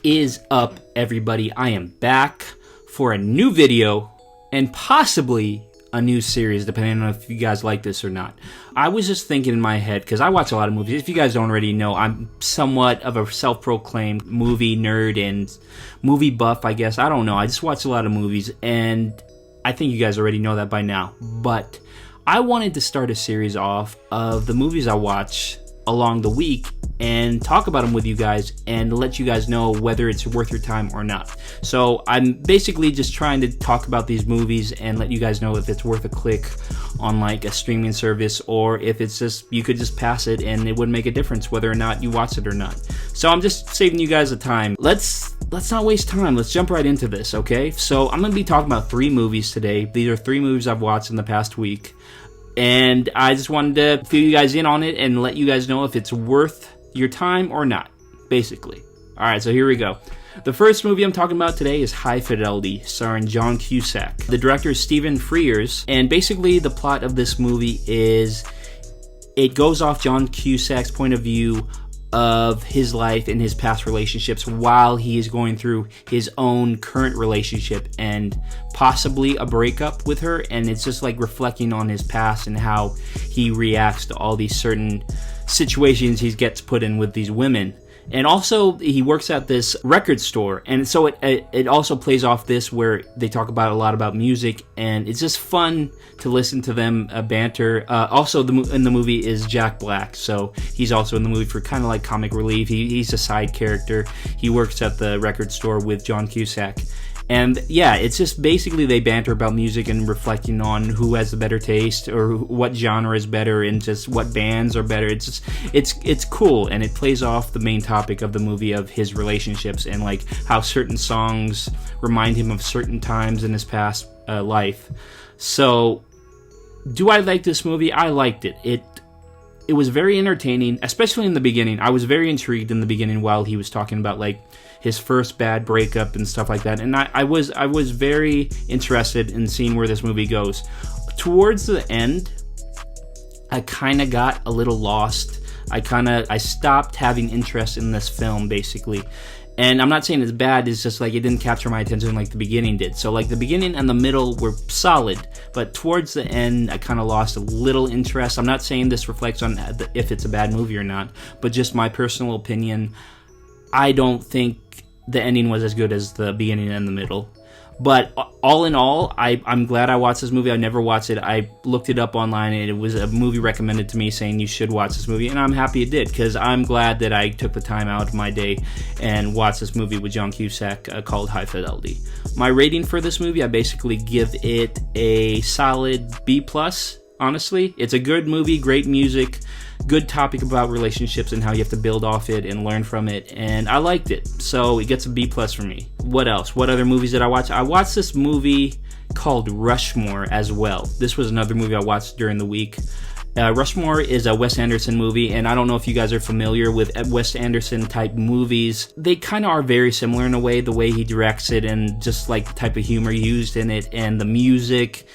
Is up, everybody? I am back for a new video and possibly a new series, depending on if you guys like this or not. I was just thinking in my head, because I watch a lot of movies. If you guys don't already know, I'm somewhat of a self-proclaimed movie nerd and movie buff, I guess. I don't know. I just watch a lot of movies, and I think you guys already know that by now. But I wanted to start a series off of the movies I watch along the week and talk about them with you guys and let you guys know whether it's worth your time or not. So I'm basically just trying to talk about these movies and let you guys know if it's worth a click on like a streaming service, or if it's just, you could just pass it and it wouldn't make a difference whether or not you watch it or not. So I'm just saving you guys the time. Let's not waste time. Let's jump right into this, okay? So I'm going to be talking about 3 movies today. These are 3 movies I've watched in the past week. And I just wanted to fill you guys in on it and let you guys know if it's worth your time or not, basically. Alright, so here we go. The first movie I'm talking about today is High Fidelity, starring John Cusack. The director is Stephen Frears, and basically the plot of this movie is it goes off John Cusack's point of view of his life and his past relationships while he is going through his own current relationship and possibly a breakup with her, and it's just like reflecting on his past and how he reacts to all these certain situations he gets put in with these women. And also he works at this record store, and so it also plays off this where they talk about a lot about music, and it's just fun to listen to them banter. Also in the movie is Jack Black, so he's also in the movie for kind of like comic relief. He's a side character. He works at the record store with John Cusack. And yeah, it's just basically they banter about music and reflecting on who has the better taste or what genre is better and just what bands are better. It's just, it's cool, and it plays off the main topic of the movie of his relationships and like how certain songs remind him of certain times in his past life. So, do I like this movie? I liked it. It was very entertaining, especially in the beginning. I was very intrigued in the beginning while he was talking about like his first bad breakup and stuff like that, and I was very interested in seeing where this movie goes. Towards the end, I kind of got a little lost. I stopped having interest in this film, basically. And I'm not saying it's bad, it's just like it didn't capture my attention like the beginning did. So like the beginning and the middle were solid, but towards the end I kind of lost a little interest. I'm not saying this reflects on if it's a bad movie or not, but just my personal opinion. I don't think the ending was as good as the beginning and the middle. But all in all, I'm glad I watched this movie. I never watched it. I looked it up online, and it was a movie recommended to me saying you should watch this movie, and I'm happy it did, because I'm glad that I took the time out of my day and watched this movie with John Cusack called High Fidelity. My rating for this movie, I basically give it a solid B+. Honestly, it's a good movie, great music, good topic about relationships and how you have to build off it and learn from it, and I liked it, so it gets a B+ for me. What else? What other movies did I watch? I watched this movie called Rushmore as well. This was another movie I watched during the week. Rushmore is a Wes Anderson movie, and I don't know if you guys are familiar with Wes Anderson type movies. They kind of are very similar in a way, the way he directs it and just like the type of humor used in it and the music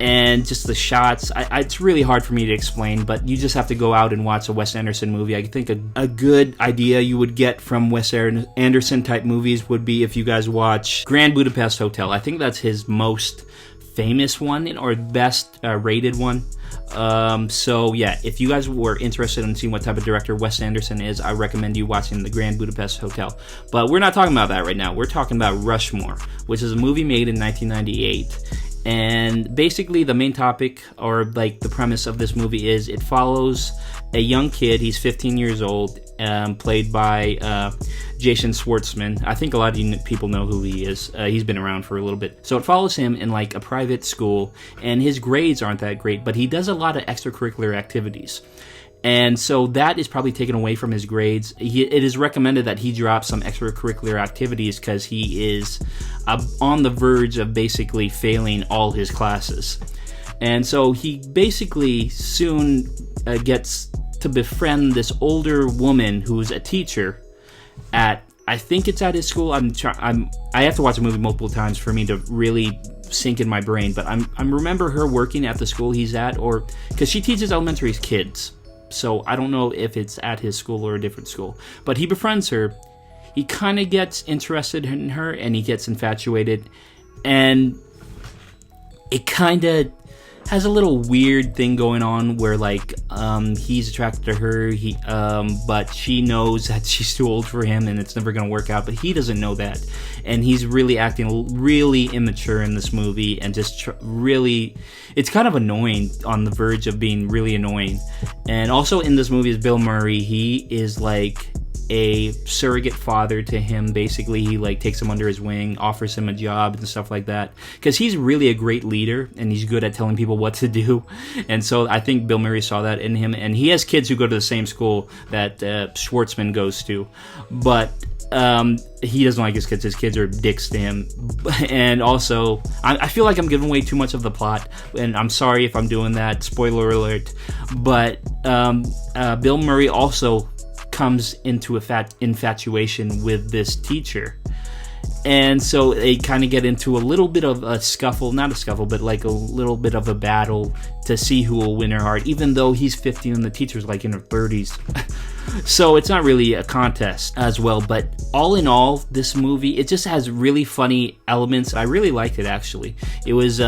and just the shots. It's really hard for me to explain, but you just have to go out and watch a Wes Anderson movie. I think a good idea you would get from Wes Anderson type movies would be if you guys watch Grand Budapest Hotel. I think that's his most famous one or best rated one. So yeah, if you guys were interested in seeing what type of director Wes Anderson is, I recommend you watching the Grand Budapest Hotel. But we're not talking about that right now. We're talking about Rushmore, which is a movie made in 1998. And basically the main topic, or like the premise of this movie, is it follows a young kid. He's 15 years old, played by Jason Schwartzman. I think a lot of you people know who he is. He's been around for a little bit. So it follows him in like a private school, and his grades aren't that great, but he does a lot of extracurricular activities. And so that is probably taken away from his grades. It is recommended that he drop some extracurricular activities because he is on the verge of basically failing all his classes. And so he basically soon gets to befriend this older woman who's a teacher at, I think it's at his school. I have to watch the movie multiple times for me to really sink in my brain, but I remember her working at the school he's at, or because she teaches elementary kids. So I don't know if it's at his school or a different school. But he befriends her. he kind of gets interested in her and he gets infatuated, and it kind of has a little weird thing going on where like he's attracted to her, but she knows that she's too old for him and it's never going to work out, but he doesn't know that, and he's really acting really immature in this movie, and just really, it's kind of annoying, on the verge of being really annoying. And also in this movie is Bill Murray. He is like a surrogate father to him. Basically, he like takes him under his wing, offers him a job and stuff like that, because he's really a great leader and he's good at telling people what to do. And so I think Bill Murray saw that in him, and he has kids who go to the same school that Schwartzman goes to, but he doesn't like his kids. His kids are dicks to him. And also, I feel like I'm giving away too much of the plot, and I'm sorry if I'm doing that, spoiler alert, but Bill Murray also comes into infatuation with this teacher, and so they kind of get into a little bit of a scuffle, not a scuffle, but like a little bit of a battle to see who will win her heart, even though he's 50 and the teacher's like in her 30s. So it's not really a contest as well. But all in all, this movie, it just has really funny elements. I really liked it, actually. It was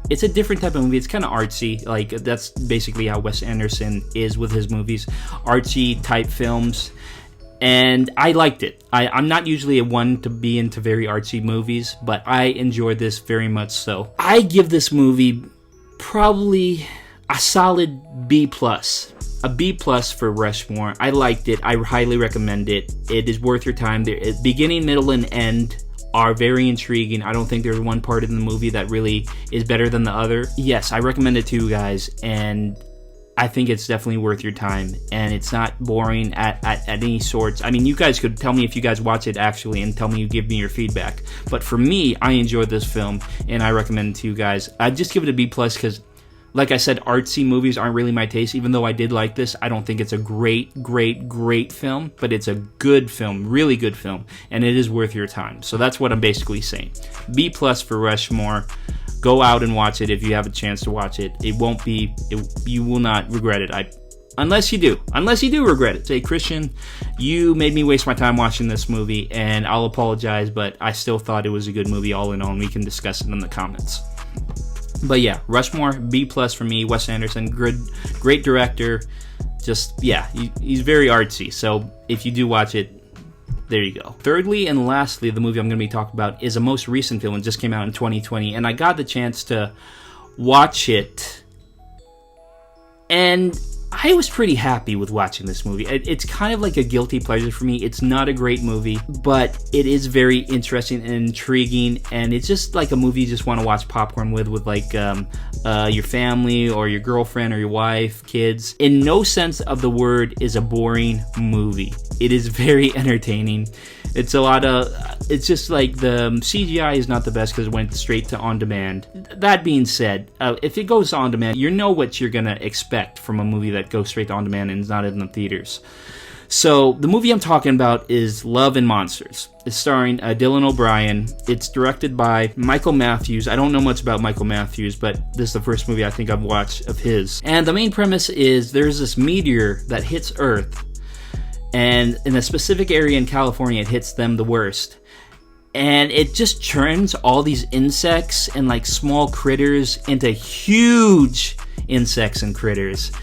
it's a different type of movie. It's kind of artsy. Like, that's basically how Wes Anderson is with his movies, artsy type films. And I liked it. I'm not usually a one to be into very artsy movies, but I enjoyed this very much so. I give this movie probably a solid B+. A B+ for Rushmore. I liked it. I highly recommend it. It is worth your time. The beginning, middle, and end are very intriguing. I don't think there's one part in the movie that really is better than the other. Yes, I recommend it to you guys, and I think it's definitely worth your time, and it's not boring at any sorts. I mean, you guys could tell me if you guys watch it actually, and tell me, you give me your feedback. But for me, I enjoyed this film, and I recommend it to you guys. I'd just give it a B+ because, like I said, artsy movies aren't really my taste. Even though I did like this, I don't think it's a great film, but it's a good film, really good film, and it is worth your time. So that's what I'm basically saying. B+ for Rushmore. Go out and watch it if you have a chance to watch it. You will not regret it. Unless you do regret it. Say, Christian, you made me waste my time watching this movie, and I'll apologize, but I still thought it was a good movie all in all, and we can discuss it in the comments. But yeah, Rushmore, B+ for me. Wes Anderson, great director. Just, yeah, he's very artsy. So if you do watch it, there you go. Thirdly and lastly, the movie I'm going to be talking about is a most recent film. It just came out in 2020, and I got the chance to watch it, and I was pretty happy with watching this movie. It's kind of like a guilty pleasure for me. It's not a great movie, but it is very interesting and intriguing, and it's just like a movie you just want to watch popcorn with like your family or your girlfriend or your wife, kids. In no sense of the word is a boring movie. It is very entertaining. It's just like the CGI is not the best because it went straight to on demand. That being said, if it goes on demand, you know what you're gonna expect from a movie that goes straight to on demand and is not in the theaters. So the movie I'm talking about is Love and Monsters. It's starring Dylan O'Brien. It's directed by Michael Matthews. I don't know much about Michael Matthews, but this is the first movie I think I've watched of his. And the main premise is there's this meteor that hits Earth, and in a specific area in California, it hits them the worst. And it just turns all these insects and like small critters into huge insects and critters.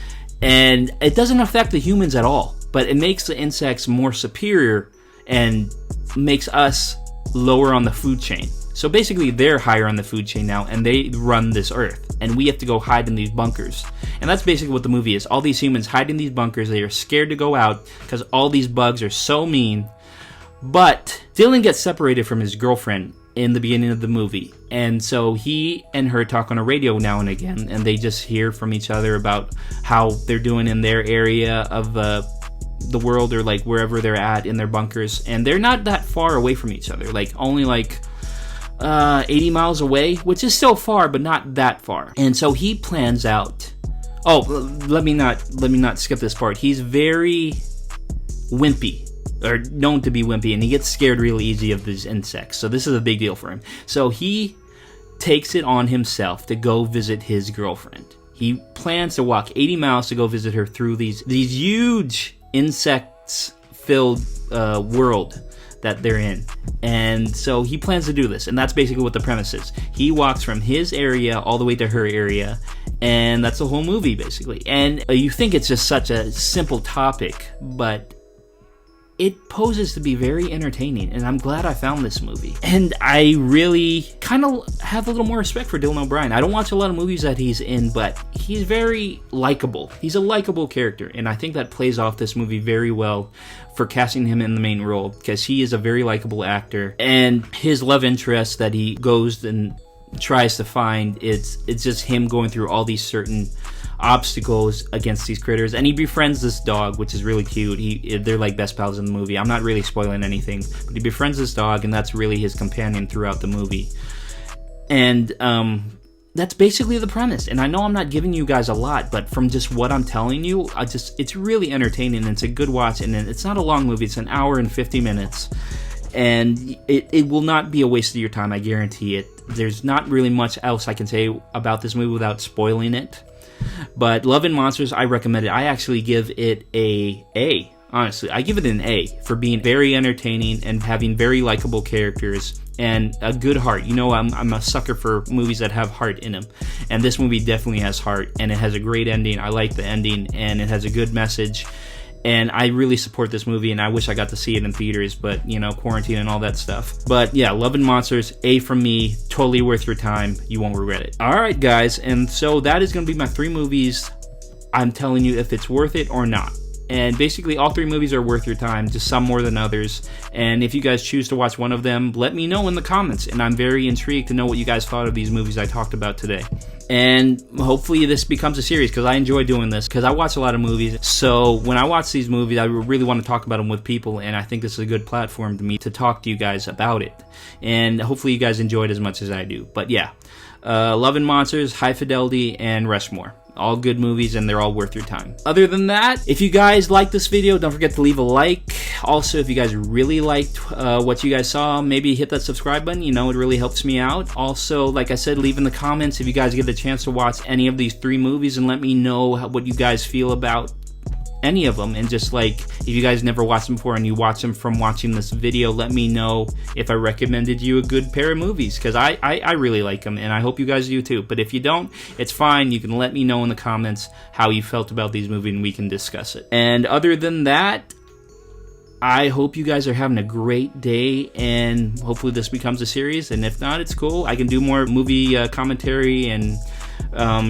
And it doesn't affect the humans at all, but it makes the insects more superior and makes us lower on the food chain. So basically, they're higher on the food chain now, and they run this Earth, and we have to go hide in these bunkers. And that's basically what the movie is. All these humans hide in these bunkers. They are scared to go out because all these bugs are so mean. But Dylan gets separated from his girlfriend in the beginning of the movie, and so he and her talk on a radio now and again, and they just hear from each other about how they're doing in their area of the world, or like wherever they're at in their bunkers. And they're not that far away from each other, like only like 80 miles away, which is still far, but not that far. And so he plans out. Oh, let me not skip this part. He's very wimpy, or known to be wimpy, and he gets scared really easy of these insects. So this is a big deal for him. So he takes it on himself to go visit his girlfriend. He plans to walk 80 miles to go visit her through these huge insects-filled world that they're in. And so he plans to do this, and that's basically what the premise is. He walks from his area all the way to her area, and that's the whole movie, basically. And you think it's just such a simple topic, but it poses to be very entertaining, and I'm glad I found this movie. And I really kind of have a little more respect for Dylan O'Brien. I don't watch a lot of movies that he's in, but he's very likable. He's a likable character, and I think that plays off this movie very well for casting him in the main role, because he is a very likable actor. And his love interest that he goes and tries to find, it's just him going through all these certain obstacles against these critters, and he befriends this dog, which is really cute. They're like best pals in the movie. I'm not really spoiling anything, but he befriends this dog, and that's really his companion throughout the movie. And that's basically the premise. And I know I'm not giving you guys a lot, but from just what I'm telling you, it's really entertaining, and it's a good watch, and it's not a long movie. It's an hour and 50 minutes, and it will not be a waste of your time, I guarantee it. There's not really much else I can say about this movie without spoiling it. But Love and Monsters, I recommend it. I actually give it a A. Honestly, I give it an A for being very entertaining and having very likable characters and a good heart. You know, I'm a sucker for movies that have heart in them, and this movie definitely has heart, and it has a great ending. I like the ending, and it has a good message. And I really support this movie, and I wish I got to see it in theaters, but, you know, quarantine and all that stuff. But yeah, Love and Monsters, A from me, totally worth your time. You won't regret it. Alright guys, and so that is going to be my 3 movies. I'm telling you if it's worth it or not. And basically all 3 movies are worth your time, just some more than others. And if you guys choose to watch one of them, let me know in the comments. And I'm very intrigued to know what you guys thought of these movies I talked about today. And hopefully this becomes a series, because I enjoy doing this, because I watch a lot of movies. So when I watch these movies, I really want to talk about them with people, and I think this is a good platform to me to talk to you guys about it. And hopefully you guys enjoy it as much as I do. But yeah, Love and Monsters, High Fidelity, and Rushmore. All good movies, and they're all worth your time. Other than that, if you guys like this video, don't forget to leave a like. Also, if you guys really liked what you guys saw, maybe hit that subscribe button. You know, it really helps me out. Also, like I said, leave in the comments if you guys get a chance to watch any of these 3 movies, and let me know what you guys feel about any of them. And just like, if you guys never watched them before and you watch them from watching this video, let me know if I recommended you a good pair of movies, because I really like them, and I hope you guys do too. But if you don't, it's fine. You can let me know in the comments how you felt about these movies, and we can discuss it. And other than that, I hope you guys are having a great day, and hopefully this becomes a series. And if not, it's cool. I can do more movie commentary and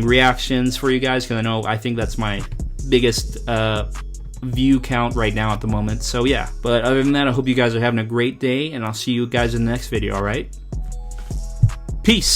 reactions for you guys, because I think that's my biggest view count right now at the moment. So yeah, but other than that, I hope you guys are having a great day, and I'll see you guys in the next video. All right, peace.